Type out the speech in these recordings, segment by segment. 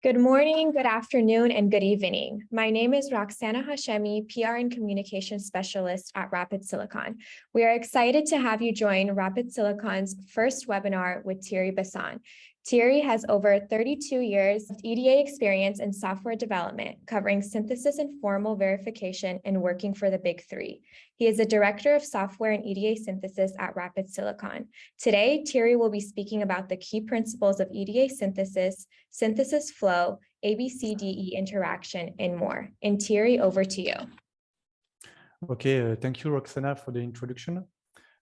Good morning, good afternoon, and good evening. My name is Roxana Hashemi, PR and Communications Specialist at Rapid Silicon. We are excited to have you join Rapid Silicon's first webinar with Thierry Besson. Thierry has over 32 years of EDA experience in software development, covering synthesis and formal verification and working for the Big Three. He is the Director of Software and EDA Synthesis at Rapid Silicon. Today, Thierry will be speaking about the key principles of EDA synthesis, synthesis flow, ABCDE interaction, and more. And Thierry, over to you. Okay, thank you, Roxana, for the introduction.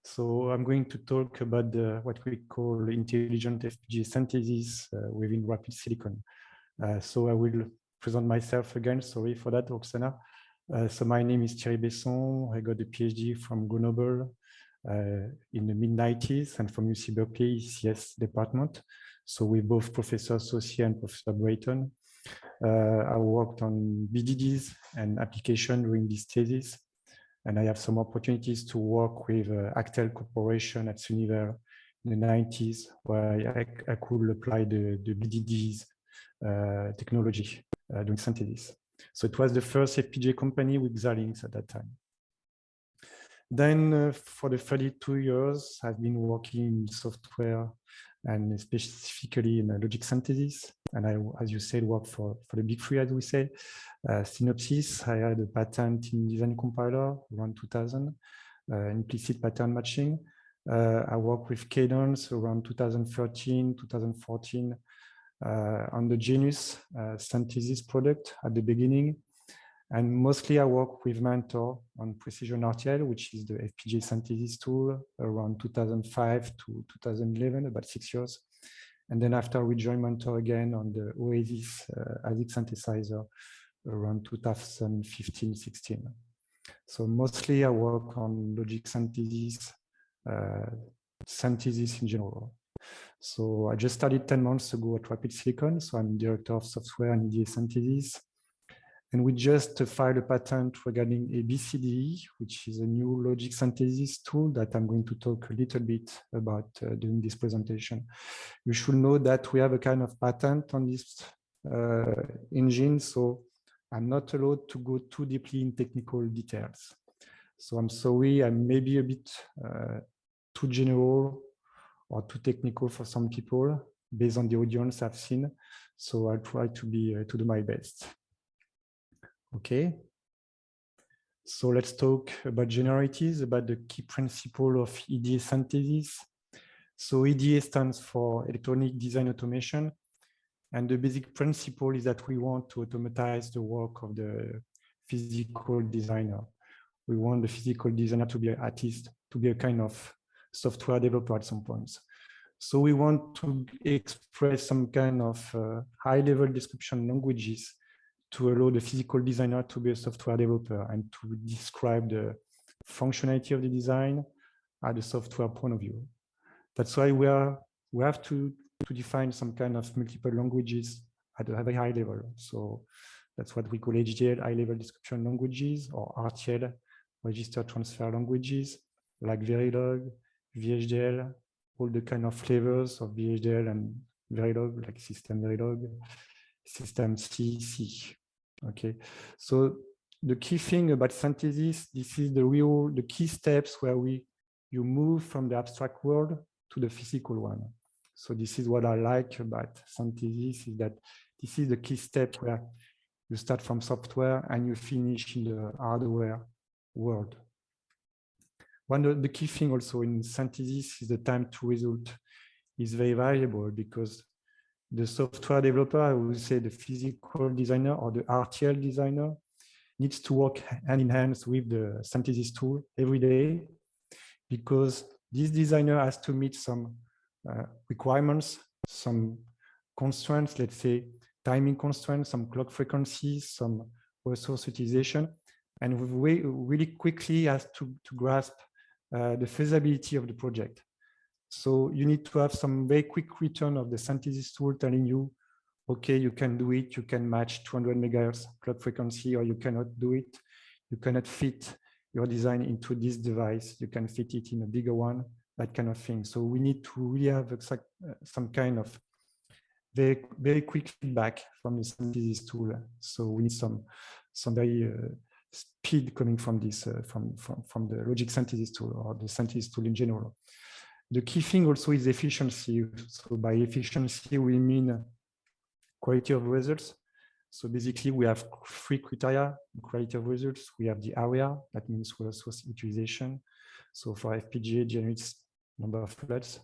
So I'm going to talk about what we call intelligent FPGA synthesis within Rapid Silicon. So I will present myself again. Sorry for that, Roxana. So my name is Thierry Besson. I got a PhD from Grenoble in the mid-90s and from UC Berkeley CS department. So we both Professor Saucier and Professor Brayton. I worked on BDDs and application during this thesis. And I have some opportunities to work with Actel Corporation at Univer in the 90s, where I could apply the BDDs technology doing synthesis. So it was the first FPGA company with Xilinx at that time. Then for the 32 years, I've been working in software and specifically in logic synthesis. And I, as you said, work for the Big Three, as we say. Synopsys, I had a patent in design compiler around 2000, implicit pattern matching. I worked with Cadence around 2013, 2014 on the Genius synthesis product at the beginning. And mostly I work with Mentor on Precision RTL, which is the FPGA synthesis tool around 2005 to 2011, about 6 years. And then after we joined Mentor again on the Oasis ASIC synthesizer around 2015-16. So mostly I work on logic synthesis, synthesis in general. So I just started 10 months ago at Rapid Silicon. So I'm Director of Software and EDA Synthesis. And we just filed a patent regarding ABCDE, which is a new logic synthesis tool that I'm going to talk a little bit about during this presentation. You should know that we have a kind of patent on this engine, so I'm not allowed to go too deeply in technical details. So I'm sorry, I may be a bit too general or too technical for some people based on the audience I've seen. So I'll try to do my best. Okay, so let's talk about generalities, about the key principle of EDA synthesis. So EDA stands for Electronic Design Automation. And the basic principle is that we want to automatize the work of the physical designer. We want the physical designer to be at least to be a kind of software developer at some points. So we want to express some kind of high-level description languages to allow the physical designer to be a software developer and to describe the functionality of the design at the software point of view. That's why we have to define some kind of multiple languages at a very high level. So that's what we call HDL, high-level description languages, or RTL, register transfer languages, like Verilog, VHDL, all the kind of flavors of VHDL and Verilog, like System Verilog, System C. Okay, so the key thing about synthesis, this is the key steps where you move from the abstract world to the physical one. So this is what I like about synthesis, is that this is the key step where you start from software and you finish in the hardware world. One of the key thing also in synthesis is the time to result is very variable, because the software developer, I would say the physical designer or the RTL designer, needs to work hand in hand with the synthesis tool every day, because this designer has to meet some requirements, some constraints, let's say timing constraints, some clock frequencies, some resource utilization, and we really quickly has to grasp the feasibility of the project. So you need to have some very quick return of the synthesis tool telling you, okay, you can do it, you can match 200 megahertz clock frequency, or you cannot do it. You cannot fit your design into this device. You can fit it in a bigger one, that kind of thing. So we need to really have some kind of very quick feedback from the synthesis tool. So we need some very speed coming from this from the logic synthesis tool or the synthesis tool in general. The key thing also is efficiency. So by efficiency, we mean quality of results. So basically, we have 3 criteria in quality of results. We have the area, that means resource utilization. So for FPGA, generates number of floods.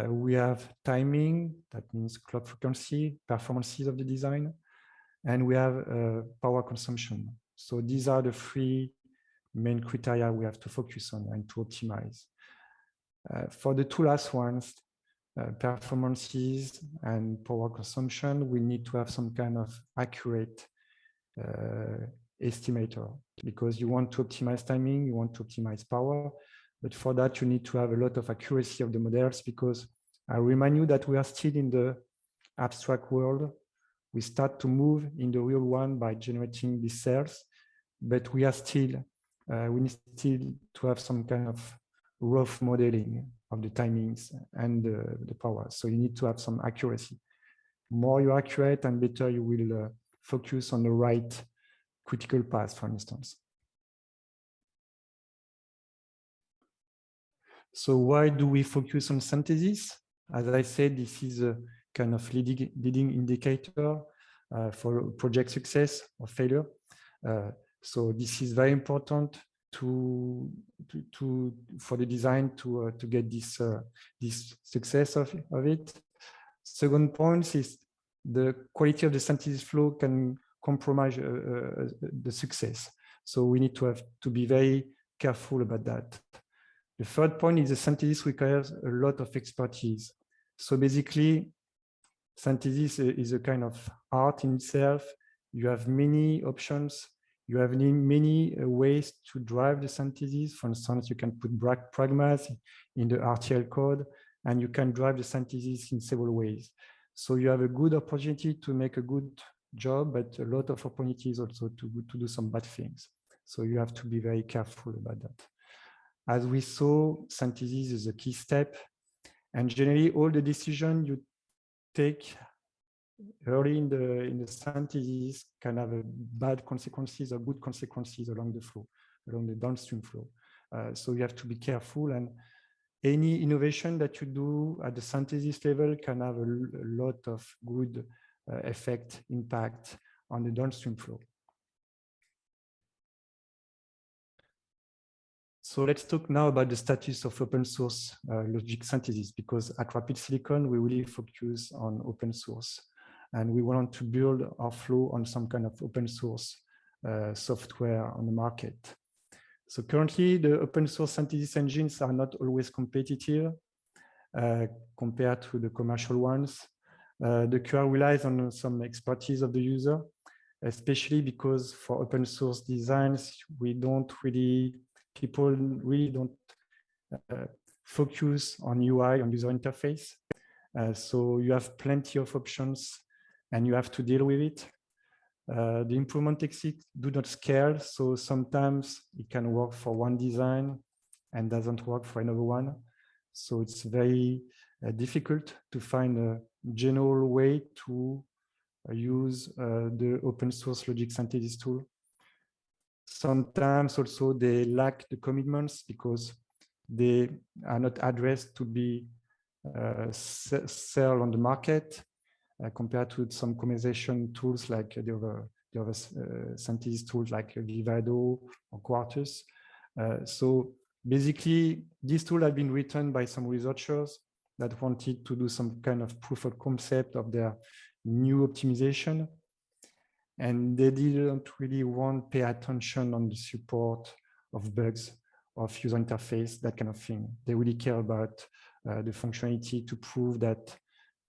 We have timing, that means clock frequency, performances of the design, and we have power consumption. So these are the 3 main criteria we have to focus on and to optimize. For the 2 last ones, performances and power consumption, we need to have some kind of accurate estimator, because you want to optimize timing, you want to optimize power, but for that you need to have a lot of accuracy of the models, because I remind you that we are still in the abstract world. We start to move in the real one by generating these cells, but we are still, we need still to have some kind of rough modeling of the timings and the power. So you need to have some accuracy. More you're accurate and better you will focus on the right critical path, for instance. So why do we focus on synthesis? As I said, this is a kind of leading indicator for project success or failure. So this is very important for the design to get this success of it. Second point is the quality of the synthesis flow can compromise the success. So we need to be very careful about that. The third point is the synthesis requires a lot of expertise. So basically, synthesis is a kind of art in itself. You have many options. You have many ways to drive the synthesis. For instance, you can put pragmas in the RTL code, and you can drive the synthesis in several ways. So you have a good opportunity to make a good job, but a lot of opportunities also to do some bad things. So you have to be very careful about that. As we saw, synthesis is a key step, and generally all the decisions you take early in the synthesis can have a bad consequences or good consequences along the flow, along the downstream flow. So you have to be careful, and any innovation that you do at the synthesis level can have a lot of good impact on the downstream flow. So let's talk now about the status of open source logic synthesis, because at Rapid Silicon, we really focus on open source, and we want to build our flow on some kind of open source software on the market. So currently, the open source synthesis engines are not always competitive compared to the commercial ones. The QR relies on some expertise of the user, especially because for open source designs, people really don't focus on UI, on user interface. So you have plenty of options and you have to deal with it. The improvement techniques do not scale, so sometimes it can work for one design and doesn't work for another one. So it's very difficult to find a general way to use the open source logic synthesis tool. Sometimes also they lack the commitments because they are not addressed to be sell on the market compared to some commercialization tools like the other synthesis tools like Vivado or Quartus. So basically, these tools have been written by some researchers that wanted to do some kind of proof of concept of their new optimization. And they didn't really want to pay attention on the support of bugs, of user interface, that kind of thing. They really care about the functionality to prove that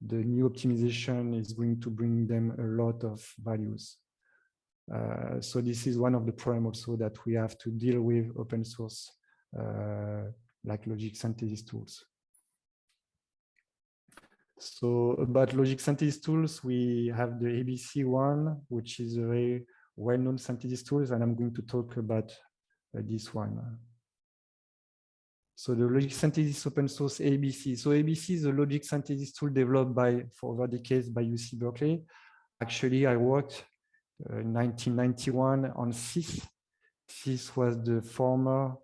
the new optimization is going to bring them a lot of values. So this is one of the problems also that we have to deal with open source, like logic synthesis tools. So about logic synthesis tools, we have the ABC one, which is a very well-known synthesis tools, and I'm going to talk about this one. So the logic synthesis open source ABC. So ABC is a logic synthesis tool developed for over decades by UC Berkeley. Actually, I worked in 1991 on SIS. SIS was the former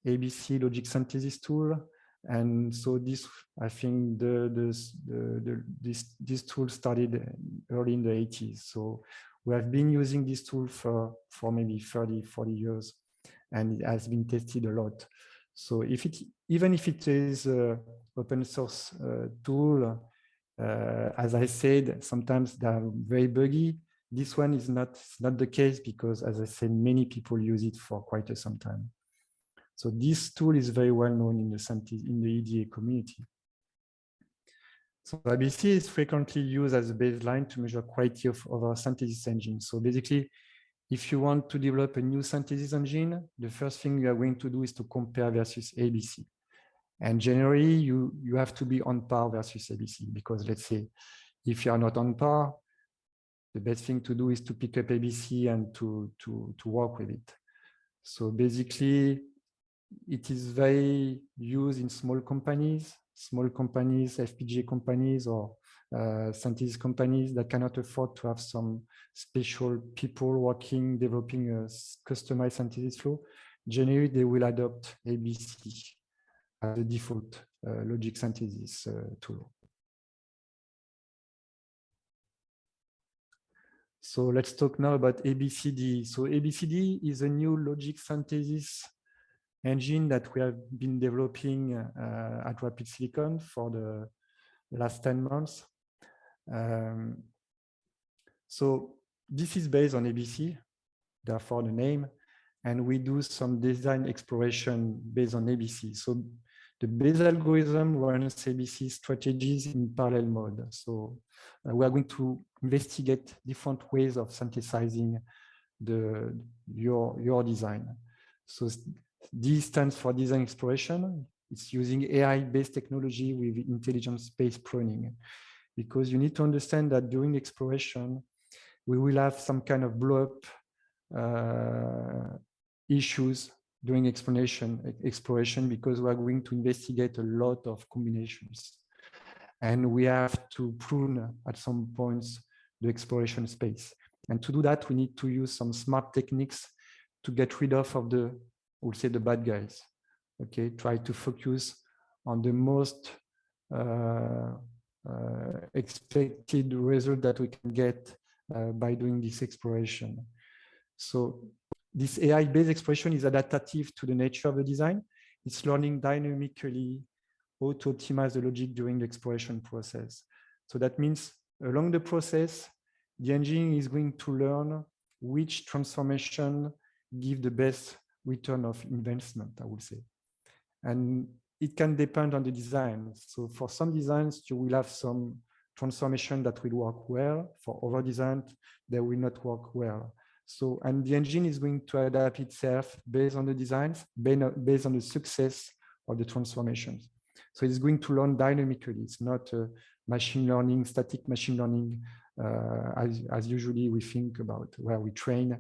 ABC logic synthesis tool. And so this, I think this tool started early in the 80s. So we have been using this tool for maybe 30, 40 years, and it has been tested a lot. So even if it is an open source tool, as I said, sometimes they are very buggy. This one is not the case because, as I said, many people use it for quite some time. So this tool is very well known in the EDA community. So ABC is frequently used as a baseline to measure quality of our synthesis engine. So basically, if you want to develop a new synthesis engine, the first thing you are going to do is to compare versus ABC. And generally, you have to be on par versus ABC, because let's say if you are not on par, the best thing to do is to pick up ABC and to work with it. So basically, it is very used in small companies, FPGA companies, or synthesis companies that cannot afford to have some special people developing a customized synthesis flow. Generally, they will adopt ABC as the default logic synthesis tool. So let's talk now about ABCD. So ABCD is a new logic synthesis engine that we have been developing at Rapid Silicon for the last 10 months. So this is based on ABC, therefore the name, and we do some design exploration based on ABC. So the base algorithm runs ABC strategies in parallel mode. So we are going to investigate different ways of synthesizing your design. So D stands for design exploration. It's using AI-based technology with intelligence-based pruning, because you need to understand that during exploration, we will have some kind of blow-up issues during exploration, because we are going to investigate a lot of combinations. And we have to prune at some points the exploration space. And to do that, we need to use some smart techniques to get rid of we'll say the bad guys. Okay, try to focus on the most expected result that we can get by doing this exploration. So this AI-based exploration is adaptive to the nature of the design. It's learning dynamically how to optimize the logic during the exploration process. So that means along the process, the engine is going to learn which transformation give the best return of investment, I would say. And it can depend on the design. So for some designs, you will have some transformation that will work well. For other designs, they will not work well. So, and the engine is going to adapt itself based on the designs, based on the success of the transformations. So it's going to learn dynamically. It's not machine learning, static machine learning, as usually we think about, where we train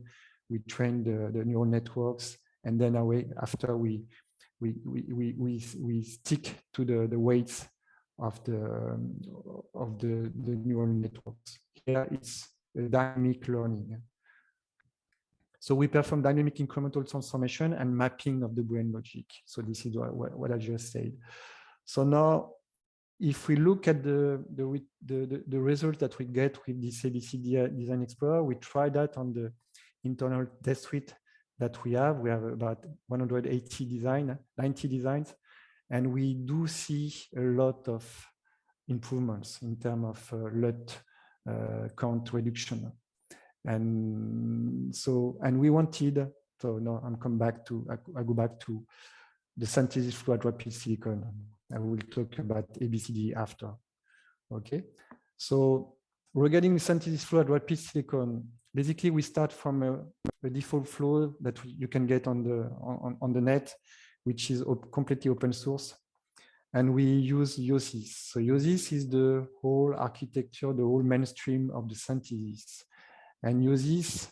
the neural networks, and then after we stick to the weights of the neural networks. Here it's dynamic learning. So we perform dynamic incremental transformation and mapping of the brain logic. So this is what I just said. So now, if we look at the result that we get with this ABCD Design Explorer, we try that on the internal test suite that we have. We have about 90 designs, and we do see a lot of improvements in terms of LUT count reduction. And we wanted, so now I go back to the synthesis flow at Rapid Silicon. I will talk about ABCD after. Okay, so regarding synthesis flow at Rapid Silicon, basically we start from a default flow that you can get on the net, which is completely open source, and we use YOSIS. So YOSIS is the whole architecture, the whole mainstream of the synthesis. And YOSIS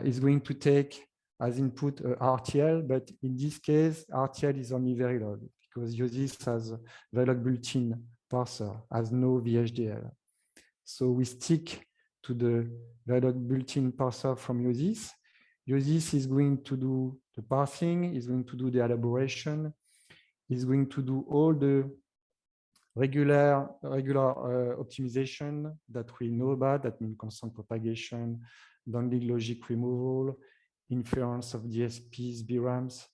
is going to take as input RTL, but in this case, RTL is only Verilog because USIS has Verilog built-in parser, has no VHDL. So we stick to the Verilog built-in parser from USIS. USIS is going to do the parsing, is going to do the elaboration, is going to do all the regular optimization that we know about. That means constant propagation, downlink logic removal, inference of DSPs, BRAMs,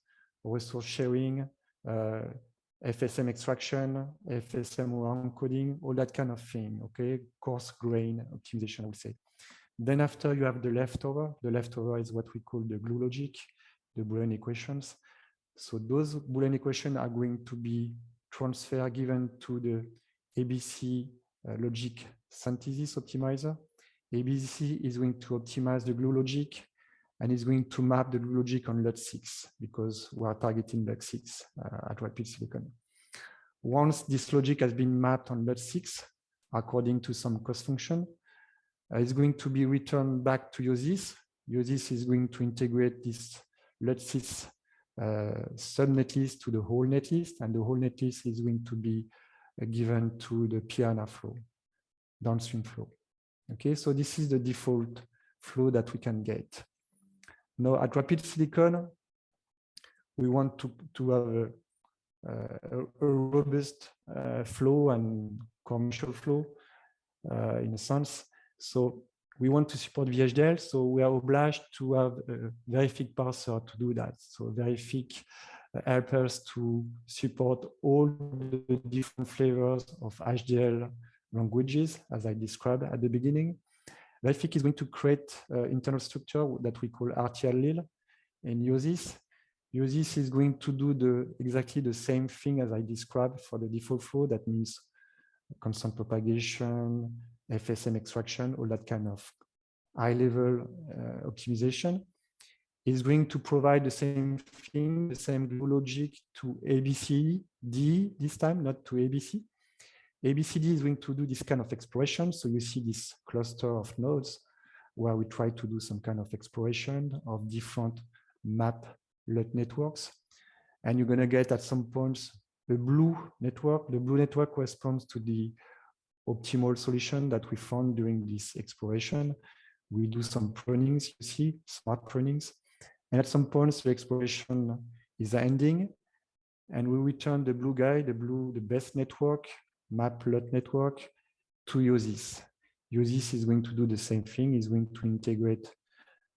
resource sharing, FSM extraction, FSM encoding, all that kind of thing, okay? Coarse grain optimization, I would say. Then after you have the leftover. The leftover is what we call the glue logic, the Boolean equations. So those Boolean equations are going to be transferred given to the ABC logic synthesis optimizer. ABC is going to optimize the glue logic and is going to map the glue logic on LUT6 because we are targeting LUT6 at Rapid Silicon. Once this logic has been mapped on LUT6 according to some cost function, it's going to be returned back to USIS. USIS is going to integrate this LUT6 subnetlist to the whole netlist, and the whole netlist is going to be given to the piano flow, downstream flow. Okay, so this is the default flow that we can get. Now at Rapid Silicon, we want to have a robust flow and commercial flow in a sense. So we want to support VHDL, so we are obliged to have a Verific parser to do that. So Verific helps us to support all the different flavors of HDL languages, as I described at the beginning. Verific is going to create internal structure that we call RTL-lil in USIS. USIS is going to do exactly the same thing as I described for the default flow. That means constant propagation, FSM extraction, all that kind of high-level optimization. Is going to provide the same thing, the same glue logic to ABCD this time, not to ABC. ABCD is going to do this kind of exploration. So you see this cluster of nodes where we try to do some kind of exploration of different map LUT networks. And you're going to get at some points the blue network. The blue network corresponds to the optimal solution that we found during this exploration. We do some prunings, you see, smart prunings. And at some points, the exploration is ending. And we return the blue guy, the best network, map LUT network, to USIS. USIS is going to do the same thing. It's going to integrate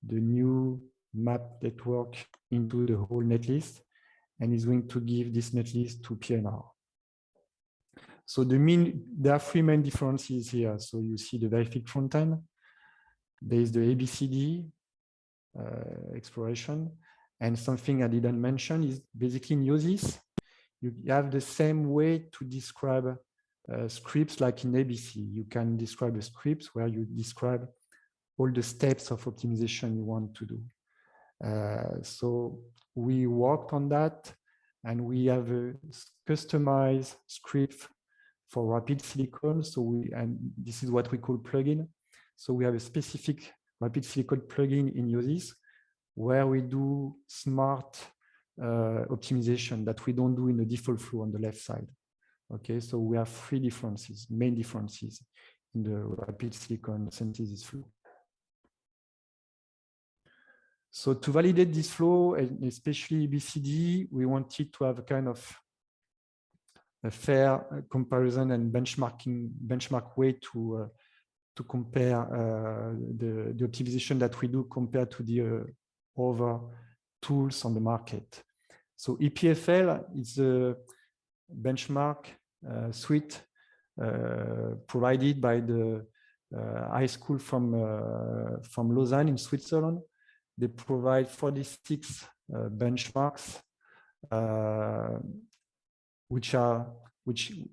the new map network into the whole netlist. And is going to give this netlist to PNR. So there are three main differences here. So you see the Verific frontend. There is the ABCD exploration. And something I didn't mention is basically in USIS, you have the same way to describe scripts like in ABC. You can describe a script where you describe all the steps of optimization you want to do. So we worked on that, and we have a customized script for Rapid Silicon. So and this is what we call plugin. So we have a specific Rapid Silicon plugin in USIS where we do smart optimization that we don't do in the default flow on the left side. Okay, so we have three differences, main differences in the Rapid Silicon synthesis flow. So to validate this flow, and especially BCD, we wanted to have a kind of a fair comparison and benchmark way to compare the optimization that we do compared to the other tools on the market. So EPFL is a benchmark suite provided by the high school from Lausanne in Switzerland. They provide 46 benchmarks,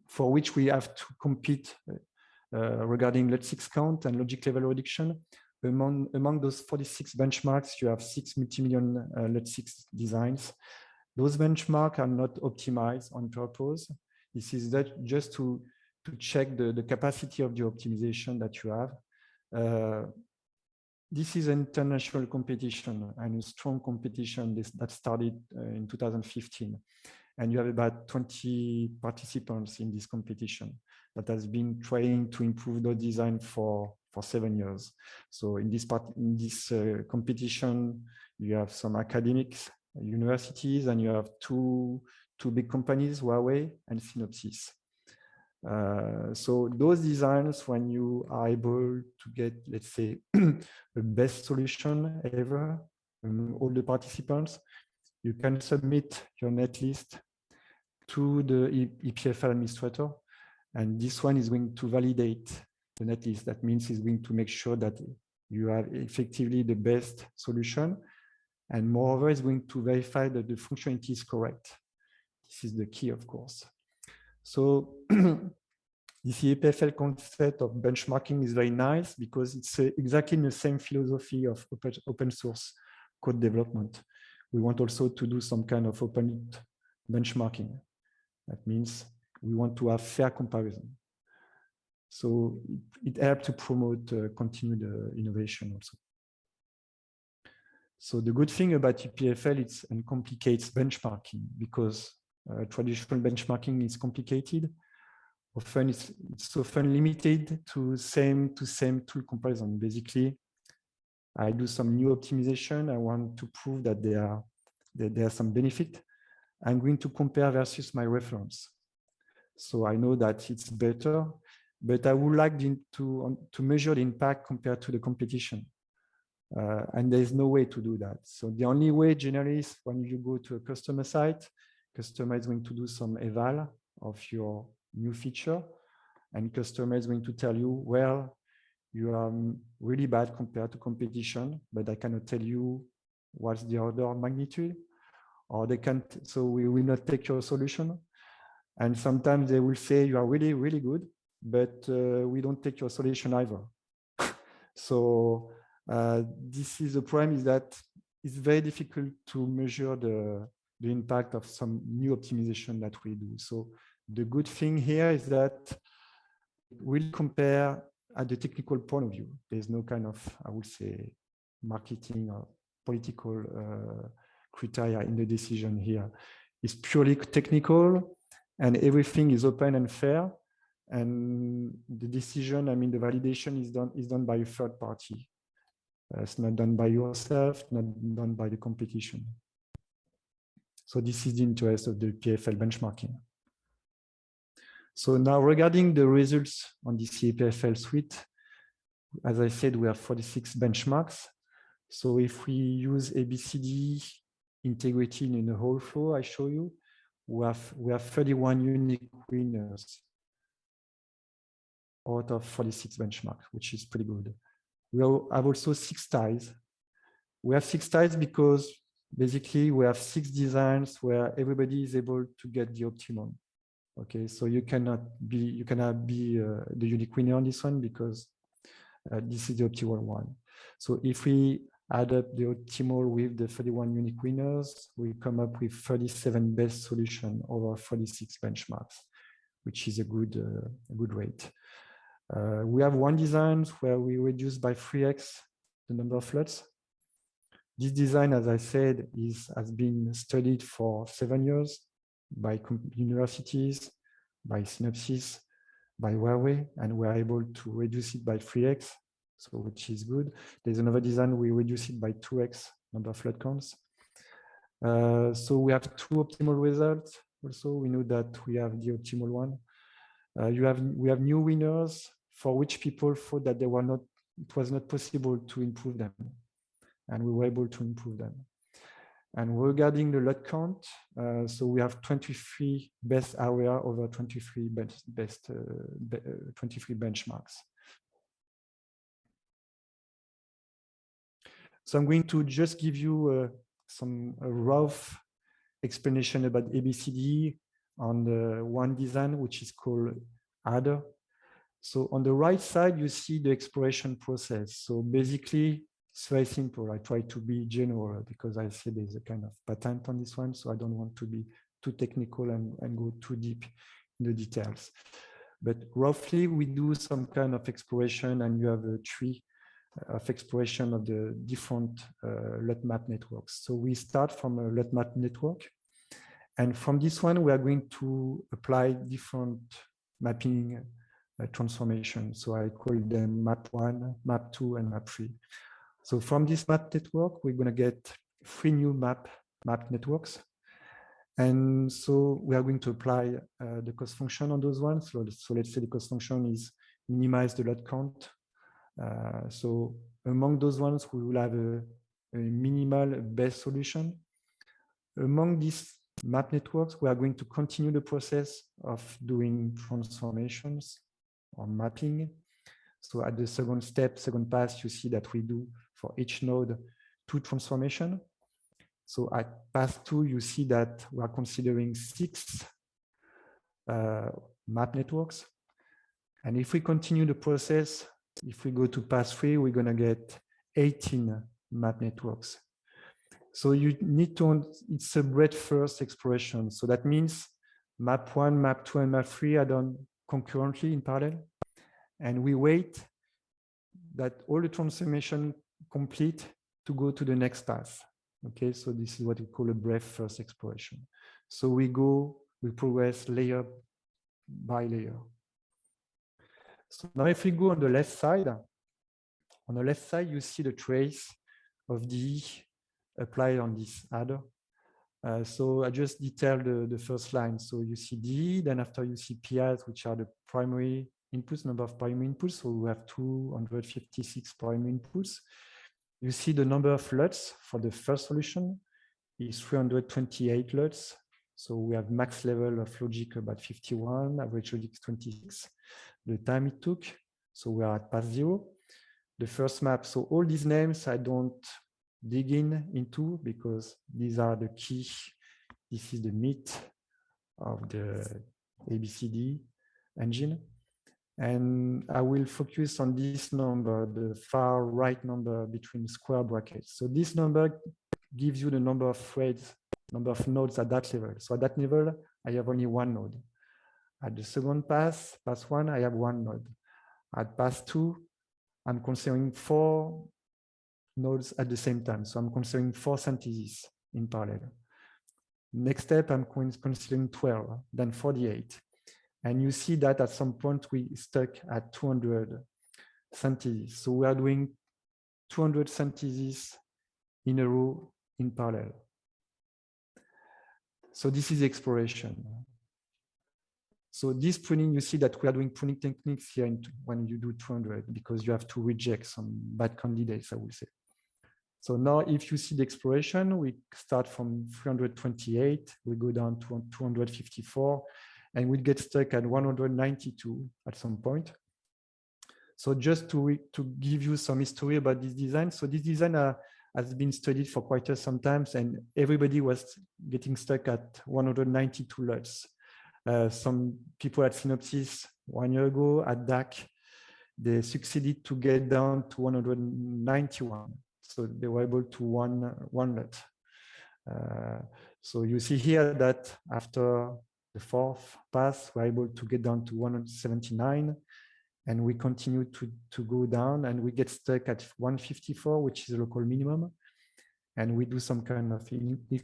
for which we have to compete regarding LUT6 count and logic level reduction. Among those 46 benchmarks, you have 6 multi-million LUT6 designs. Those benchmarks are not optimized on purpose. This is just to check the capacity of the optimization that you have. this is an international competition and a strong competition that started in 2015. And you have about 20 participants in this competition that has been trying to improve the design for 7 years. So in this competition, you have some academics, universities, and you have two big companies, Huawei and Synopsys. So those designs, when you are able to get, let's say, the best solution ever among all the participants, you can submit your netlist to the EPFL administrator, and this one is going to validate the netlist. That means it's going to make sure that you have effectively the best solution, and moreover, it's going to verify that the functionality is correct. This is the key, of course. So this EPFL concept of benchmarking is very nice because it's exactly the same philosophy of open source code development. We want also to do some kind of open benchmarking. That means we want to have fair comparison. So it helps to promote continued innovation also. So the good thing about EPFL, it's uncomplicates benchmarking because traditional benchmarking is complicated. Often it's often limited to same tool comparison. Basically, I do some new optimization. I want to prove that there are some benefit. I'm going to compare versus my reference. So I know that it's better, but I would like to measure the impact compared to the competition. And there's no way to do that. So the only way generally is when you go to a customer site, customer is going to do some eval of your new feature, and customer is going to tell you, well, you are really bad compared to competition, but I cannot tell you what's the order of magnitude, or they can't, so we will not take your solution. And sometimes they will say you are really, really good, but we don't take your solution either. So this is the problem, is that it's very difficult to measure the impact of some new optimization that we do. So the good thing here is that we'll compare at the technical point of view. There's no kind of, I would say, marketing or political criteria in the decision here. It's purely technical, and everything is open and fair. And the decision, I mean, the validation is done by a third party. It's not done by yourself, not done by the competition. So this is the interest of the EPFL benchmarking. So now regarding the results on this EPFL suite, as I said, we have 46 benchmarks. So if we use ABCD integrated in the whole flow I show you, we have 31 unique winners out of 46 benchmarks, which is pretty good. We have also 6 ties. We have 6 ties because basically we have 6 designs where everybody is able to get the optimum. Okay, so you cannot be the unique winner on this one because this is the optimal one. So if we add up the optimal with the 31 unique winners, we come up with 37 best solution over 46 benchmarks, which is a good rate. We have one design where we reduce by 3x the number of slots. This design, as I said, has been studied for 7 years by universities, by Synopsys, by Huawei, and we're able to reduce it by 3x, so which is good. There's another design, we reduce it by 2x number of slot counts. So we have 2 optimal results. Also, we know that we have the optimal one. We have new winners for which people thought that it was not possible to improve them, and we were able to improve them. And regarding the lot count, so we have 23 best area over 23 23 benchmarks. So I'm going to just give you a rough explanation about ABCD on the one design, which is called adder. So on the right side, you see the exploration process. So basically, it's very simple. I try to be general because I said there's a kind of patent on this one, so I don't want to be too technical and go too deep in the details. But roughly, we do some kind of exploration, and you have a tree of exploration of the different LUT map networks. So we start from a LUT map network. And from this one, we are going to apply different mapping transformations. So I call them map 1, map 2, and map 3. So from this map network, we're going to get 3 new map networks. And so we are going to apply the cost function on those ones. So let's say the cost function is minimize the LUT count. So among those ones, we will have a minimal best solution. Among these map networks, we are going to continue the process of doing transformations or mapping. So at the second step, second pass, you see that we do for each node 2 transformations. So at pass 2, you see that we are considering 6 map networks. And if we continue the process, if we go to pass 3, we're going to get 18 map networks. So you need to, it's a breadth first exploration. So that means map 1, map 2, and map 3 are done concurrently in parallel. And we wait that all the transformation complete to go to the next path. Okay, so this is what we call a breadth first exploration. So we progress layer by layer. So now if we go on the left side, you see the trace of the applied on this adder. So I just detailed the first line. So you see D, then after you see PIs, which are the primary inputs, number of primary inputs. So we have 256 primary inputs. You see the number of LUTs for the first solution is 328 LUTs. So we have max level of logic about 51, average logic 26. The time it took, so we are at pass 0. The first map, so all these names I don't dig into because these are the key. This is the meat of the ABCD engine. And I will focus on this number, the far right number between square brackets. So this number gives you the number of threads, number of nodes at that level. So at that level, I have only 1 node. At the second pass 1, I have 1 node. At pass 2, I'm considering 4 nodes at the same time. So I'm considering 4 syntheses in parallel. Next step, I'm considering 12, then 48. And you see that at some point we stuck at 200 syntheses. So we are doing 200 syntheses in a row in parallel. So this is exploration. So this pruning, you see that we are doing pruning techniques here when you do 200 because you have to reject some bad candidates, I would say. So now if you see the exploration, we start from 328, we go down to 254, and we get stuck at 192 at some point. So just to give you some history about this design. So this design has been studied for quite some time, and everybody was getting stuck at 192 LUTs. Some people at Synopsys 1 year ago at DAC, they succeeded to get down to 191. So they were able to one LUT. So you see here that after the 4th pass, we're able to get down to 179, and we continue to go down, and we get stuck at 154, which is a local minimum. And we do some kind of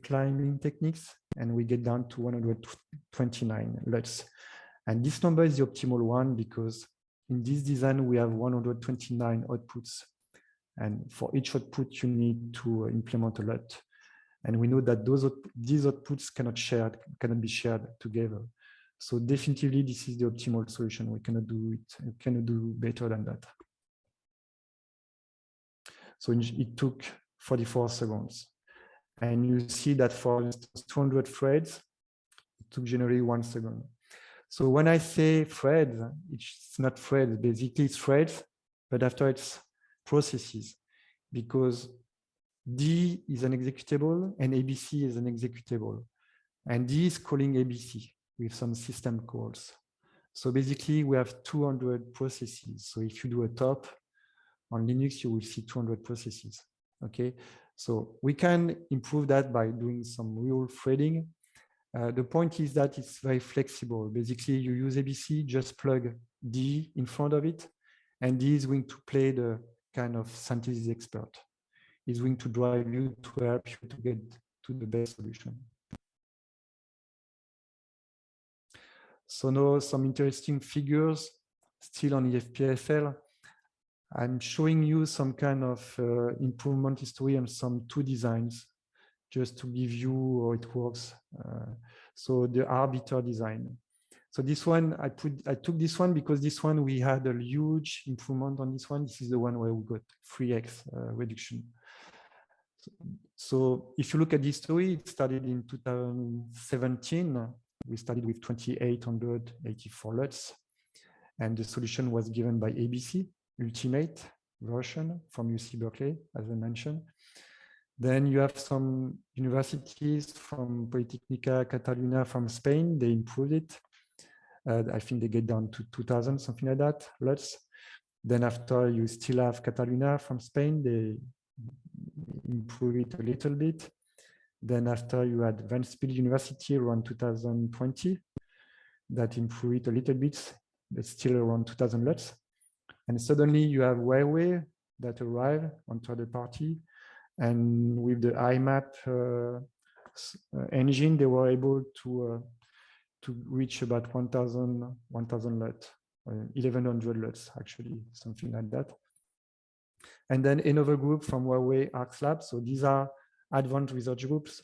climbing techniques, and we get down to 129 LUTs. And this number is the optimal one because in this design, we have 129 outputs. And for each output, you need to implement a LUT. And we know that these outputs cannot be shared together. So definitely, this is the optimal solution. We cannot do it. We cannot do better than that. So it took 44 seconds. And you see that for instance, 200 threads, it took generally 1 second. So when I say threads, it's not threads, basically it's threads, but after it's processes, because D is an executable and ABC is an executable. And D is calling ABC with some system calls. So basically we have 200 processes. So if you do a top on Linux, you will see 200 processes. Okay, so we can improve that by doing some real threading. The point is that it's very flexible. Basically, you use ABC, just plug D in front of it, and D is going to play the kind of synthesis expert. He's going to drive you to help you to get to the best solution. So now some interesting figures still on the FPFL. I'm showing you some kind of improvement history on some two designs, just to give you how it works. So the arbiter design. So this one, I took this one because this one, we had a huge improvement on this one. This is the one where we got 3x reduction. So if you look at the history, it started in 2017. We started with 2884 LUTs. And the solution was given by ABC, Ultimate version from UC Berkeley, as I mentioned. Then you have some universities from Politecnica Catalunya from Spain. They improved it. I think they get down to 2000, something like that, LUTs. Then after, you still have Catalunya from Spain. They improve it a little bit. Then after, you had Ventspils University around 2020. That improved it a little bit, but still around 2000 LUTs. And suddenly you have Huawei that arrived on third party. And with the IMAP engine, they were able to reach about 1000 LUT, 1100 LUTs, actually, something like that. And then another group from Huawei Arcs Lab. So these are advanced research groups.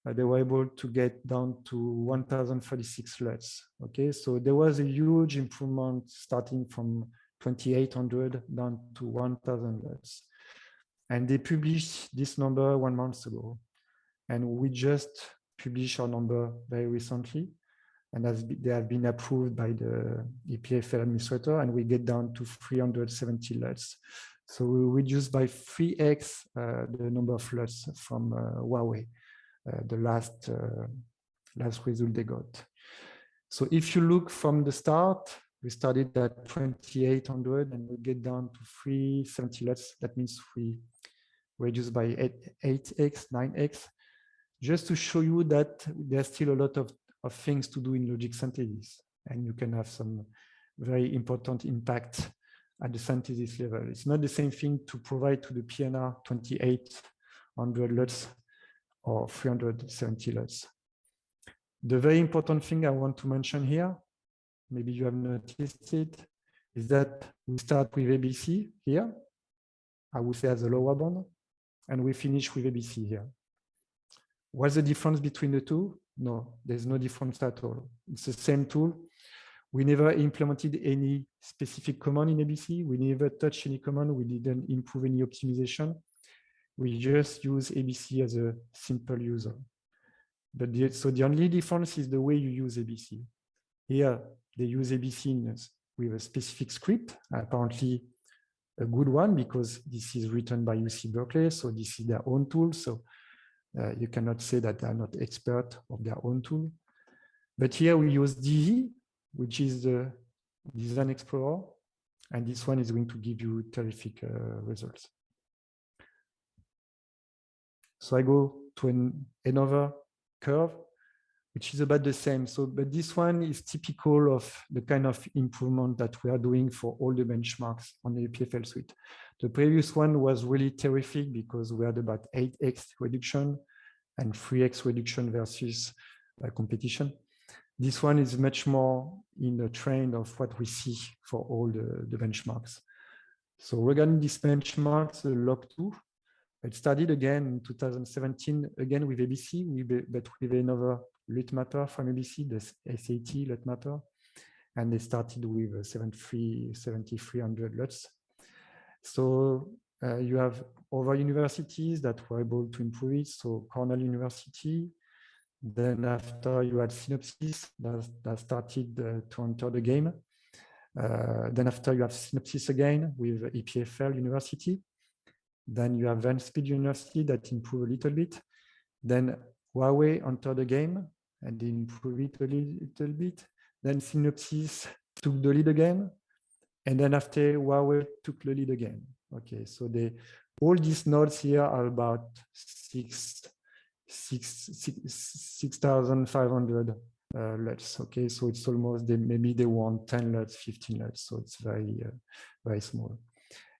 They were able to get down to 1036 LUTs. Okay, so there was a huge improvement starting from 2800 down to 1000 LUTs. And they published this number 1 month ago. And we just published our number very recently. And they have been approved by the EPFL administrator, and we get down to 370 LUTs. So we reduced by 3x the number of LUTs from Huawei, the last result they got. So if you look from the start, we started at 2800 and we get down to 370 LUTs. That means we reduce by 8x, 9x, just to show you that there's still a lot of things to do in logic synthesis, and you can have some very important impact at the synthesis level. It's not the same thing to provide to the PNR 2800 LUTs or 370 LUTs. The very important thing I want to mention here, maybe you have noticed it, is that we start with ABC here, I would say as a lower bound, and we finish with ABC here. What's the difference between the two? No, there's no difference at all. It's the same tool. We never implemented any specific command in ABC. We never touched any command. We didn't improve any optimization. We just use ABC as a simple user. But so the only difference is the way you use ABC. Here, they use ABC with a specific script, apparently a good one, because this is written by UC Berkeley, so this is their own tool. So you cannot say that they are not expert of their own tool. But here we use DE, which is the Design Explorer, and this one is going to give you terrific results. So I go to another curve, which is about the same. So, but this one is typical of the kind of improvement that we are doing for all the benchmarks on the EPFL suite. The previous one was really terrific because we had about 8x reduction and 3x reduction versus competition. This one is much more in the trend of what we see for all the benchmarks. So regarding this benchmarks, the log2, it started again in 2017, again with ABC, but with another LUT mapper from ABC, the SAT LUT mapper. And they started with 7300 LUTs. So you have other universities that were able to improve it. So Cornell University. Then after you had Synopsys that started to enter the game. Then after you have Synopsys again with EPFL University. Then you have Ventspils University that improved a little bit. Then Huawei entered the game and they improved it a little bit. Then Synopsys took the lead again. And then after Huawei took the lead again. Okay, so all these nodes here are about 6,500 LUTs. Okay, so it's almost maybe they want 10 LUTs, 15 LUTs. So it's very, very small.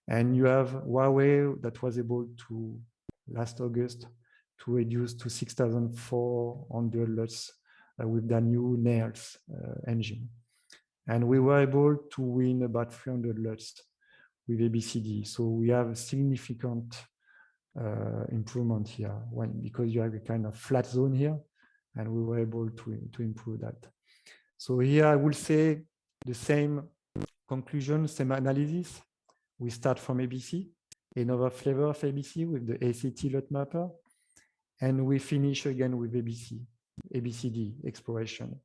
And you have Huawei that was able to, last August, to reduce to 6,400 LUTs with their new NAILS engine. And we were able to win about 300 LUTs with ABCD. So we have a significant improvement here because you have a kind of flat zone here, and we were able to improve that. So here I will say the same conclusion, same analysis. We start from ABC, another flavor of ABC with the ACT LUT mapper, and we finish again with ABCD exploration.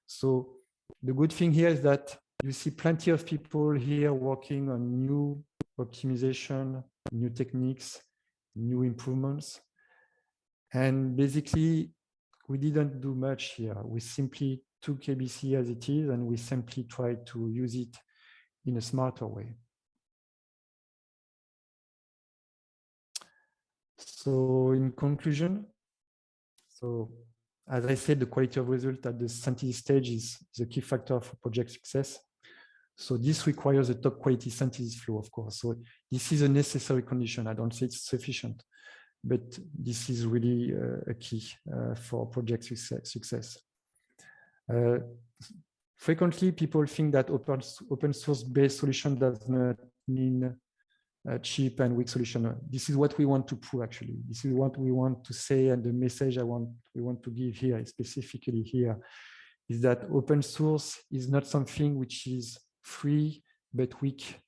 So the good thing here is that you see plenty of people here working on new optimization, new techniques, new improvements. And basically, we didn't do much here. We simply took ABC as it is, and we simply tried to use it in a smarter way. So in conclusion, so as I said, the quality of result at the synthesis stage is the key factor for project success. So this requires a top quality synthesis flow, of course. So this is a necessary condition. I don't say it's sufficient, but this is really a key for project success. Frequently, people think that open source based solution does not mean cheap and weak solution. This is what we want to prove, actually. This is what we want to say, and the message we want to give here, specifically here, is that open source is not something which is free but weak.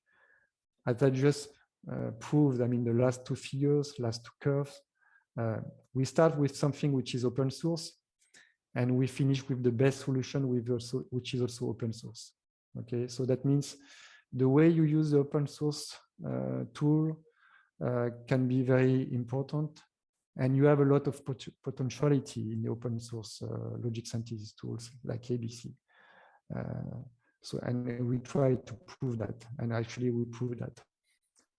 As I just proved, I mean, the last two figures, last two curves, we start with something which is open source, and we finish with the best solution which is also open source. Okay, so that means the way you use the open source tool can be very important, and you have a lot of potentiality in the open source logic synthesis tools like ABC. So, and we try to prove that, and actually we prove that.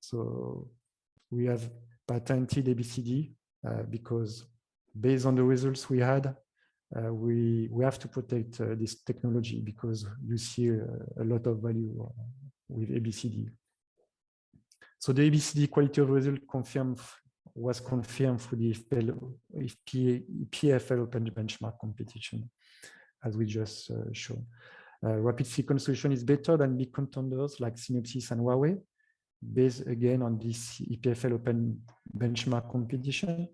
So we have patented ABCD because based on the results we had, we have to protect this technology because you see a lot of value with ABCD. So the ABCD quality of result was confirmed through the EPFL Open Benchmark competition, as we just showed. Rapid silicon solution is better than big contenders like Synopsys and Huawei, based again on this EPFL Open Benchmark competition.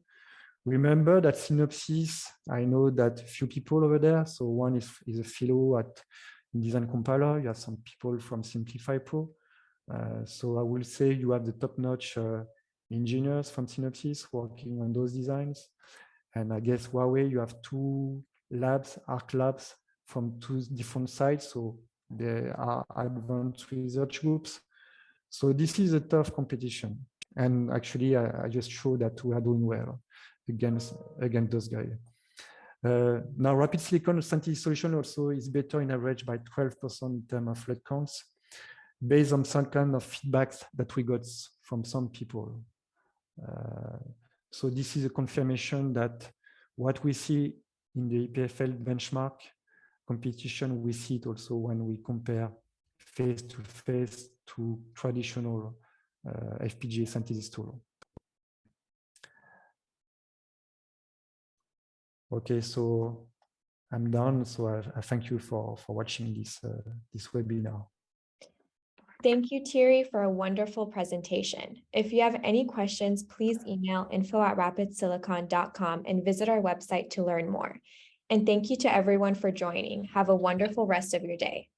Remember that Synopsys, I know that few people over there. So one is a fellow at Design Compiler. You have some people from Simplify Pro. So I will say you have the top-notch engineers from Synopsys working on those designs. And I guess Huawei, you have two labs, ARC labs from two different sites. So there are advanced research groups. So this is a tough competition. And actually, I just showed that we are doing well against those guys. Now, rapid silicon synthesis solution also is better in average by 12% in terms of LUT counts, based on some kind of feedbacks that we got from some people. So this is a confirmation that what we see in the EPFL benchmark competition, we see it also when we compare face-to-face to traditional FPGA synthesis tool. Okay, so I'm done. So I thank you for watching this webinar. Thank you, Thierry, for a wonderful presentation. If you have any questions, please email info@rapidsilicon.com and visit our website to learn more. And thank you to everyone for joining. Have a wonderful rest of your day.